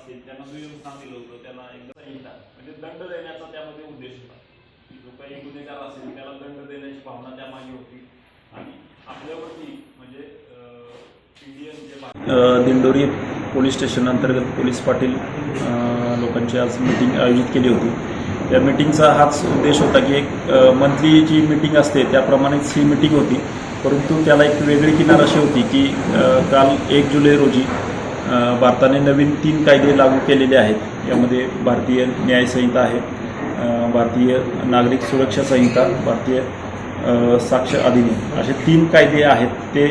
असतील त्यांना दुय्यम दिलं होतं, त्यांना एकदम संहिता म्हणजे दंड देण्याचा त्यामध्ये उद्देश होता की जो काही गुन्हेगार असेल त्याला दंड देण्याची भावना त्यामागे होती. आणि आपल्यावरती म्हणजे दिंडोरी पोलीस स्टेशन अंतर्गत पोलीस पाटील लोकांची आज मीटिंग आयोजित केली होती. त्या मीटिंगचा हाच उद्देश होता की एक मंथली जी मीटिंग असते त्याप्रमाणेच ही मीटिंग होती, परंतु त्याला एक वेगळी किनार अशी होती की काल 1 जुलै रोजी भारताने नवीन 3 कायदे लागू केलेले आहेत. यामध्ये भारतीय न्याय संहिता आहे, भारतीय नागरिक सुरक्षा संहिता, भारतीय साक्ष अधिनियम असे 3 कायदे आहेत. ते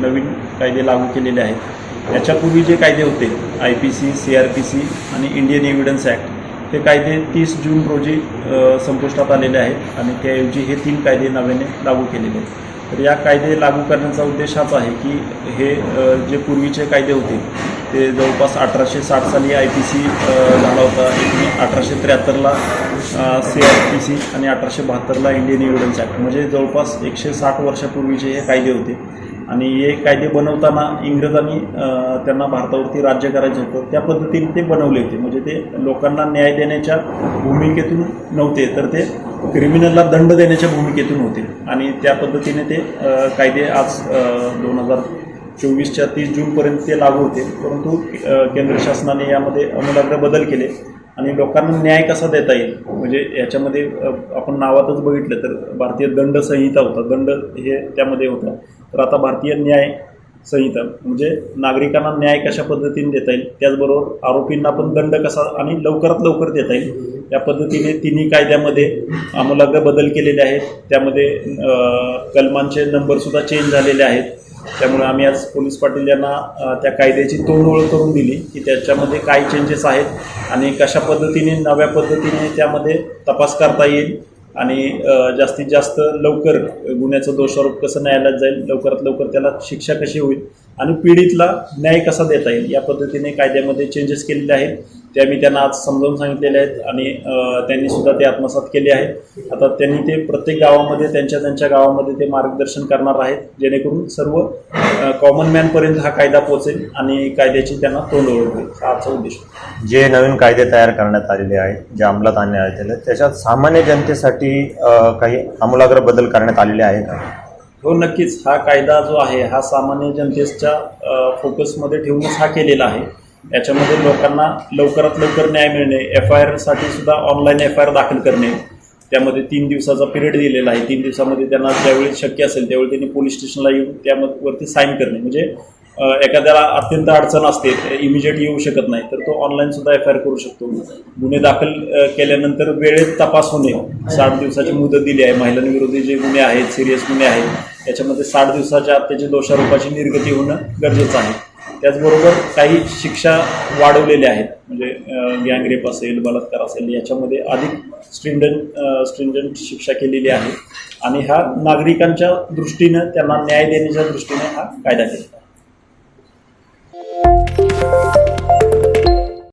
नवीन कायदे लागू केलेले आहेत. याच्यापूर्वी जे कायदे होते IPC, CRPC आणि इंडियन एव्हिडन्स ॲक्ट, हे कायदे 30 जून रोजी संपुष्टात आलेले आहेत आणि त्याऐवजी हे 3 कायदे नव्याने लागू केलेले आहेत. तर या कायदे लागू करण्याचा उद्देश हाच आहे की हे जे पूर्वीचे कायदे होते ते जवळपास 1860 साली IPC झाला होता, 1873ला CRPC आणि 1872ला इंडियन एव्हिडन्स ॲक्ट, म्हणजे जवळपास 160 वर्षापूर्वीचे हे कायदे होते. आणि हे कायदे बनवताना इंग्रजांनी त्यांना भारतावरती राज्य करायचं होतं, त्या पद्धतीने ते बनवले होते. म्हणजे ते लोकांना न्याय देण्याच्या भूमिकेतून नव्हते, तर ते क्रिमिनलला दंड देण्याच्या भूमिकेतून होते. आणि त्या पद्धतीने ते कायदे आज 2024च्या 30 जूनपर्यंत ते लागू होते. परंतु केंद्र शासनाने यामध्ये आमूलाग्र बदल केले आणि लोकांना न्याय कसा देता येईल, म्हणजे याच्यामध्ये आपण नावातच बघितलं तर भारतीय दंड संहिता होता, दंड हे त्यामध्ये होता. तर आता भारतीय न्याय संहिता म्हणजे नागरिकांना न्याय कशा पद्धतीने देता येईल, त्याचबरोबर आरोपींना पण दंड कसा आणि लवकरात लवकर देता येईल, या पद्धतीने तिन्ही कायद्यामध्ये आमूलाग्र बदल केलेले आहेत. त्यामध्ये कलमांचे नंबरसुद्धा चेंज झालेले आहेत. त्यामुळे आम्ही आज पोलीस पाटील यांना त्या कायद्याची तोंडओळख करून दिली की त्याच्यामध्ये काय चेंजेस आहेत आणि कशा पद्धतीने नव्या पद्धतीने त्यामध्ये तपास करता येईल आणि जास्तीत जास्त लवकर गुन्ह्याचं दोषारोप कसं न्यायालयात जाईल, लवकरात लवकर त्याला शिक्षा कशी होईल आणि पीडितला न्याय कसा देता येईल, या पद्धतीने कायद्यामध्ये चेंजेस केलेले आहेत. ते आम्ही त्यांना आज समजावून सांगितलेले आहेत आणि त्यांनीसुद्धा ते आत्मसात केले आहेत. आता त्यांनी ते प्रत्येक गावामध्ये त्यांच्या गावामध्ये ते मार्गदर्शन करणार आहेत, जेणेकरून सर्व कॉमन मॅनपर्यंत हा कायदा पोहोचेल आणि कायद्याची त्यांना तोंड ओळख होईल, हा आजचा उद्देश. जे नवीन कायदे तयार करण्यात आलेले आहेत, जे अंमलात आणण्यात आले, त्याच्यात सामान्य जनतेसाठी काही आमूलाग्र बदल करण्यात आलेले आहे का? हो, नक्कीच. हा कायदा जो आहे हा सामान्य जनतेच्या फोकसमध्ये ठेवूनच हा केलेला आहे. याच्यामध्ये लोकांना लवकरात लवकर न्याय मिळणे, FIR साठी सुद्धा ऑनलाईन FIR दाखल करणे, त्यामध्ये 3 दिवसाचा पिरियड दिलेला आहे. 3 दिवसामध्ये त्यांना ज्यावेळी शक्य असेल त्यावेळी त्यांनी पोलीस स्टेशनला येऊन त्यावरती साईन करणे. म्हणजे एखाद्याला अत्यंत अडचण असते, इमिजिएट येऊ शकत नाही, तर तो ऑनलाईन सुद्धा FIR करू शकतो. गुन्हे दाखल केल्यानंतर वेळेत तपास होणे, 60 दिवसाची मुदत दिली आहे. महिलांविरोधी जे गुन्हे आहेत, सिरियस गुन्हे आहेत, याच्यामध्ये 60 दिवसाच्या आत त्याची दोषारोपाची निर्गती होणं गरजेचं आहे. त्याचबरोबर काही शिक्षा वाढवलेल्या आहेत, म्हणजे गँगरेप असेल, बलात्कार असेल, याच्यामध्ये अधिक स्ट्रिंजंट शिक्षा केलेली आहे. आणि हा नागरिकांच्या दृष्टीनं त्यांना न्याय देण्याच्या दृष्टीने हा कायदा केला.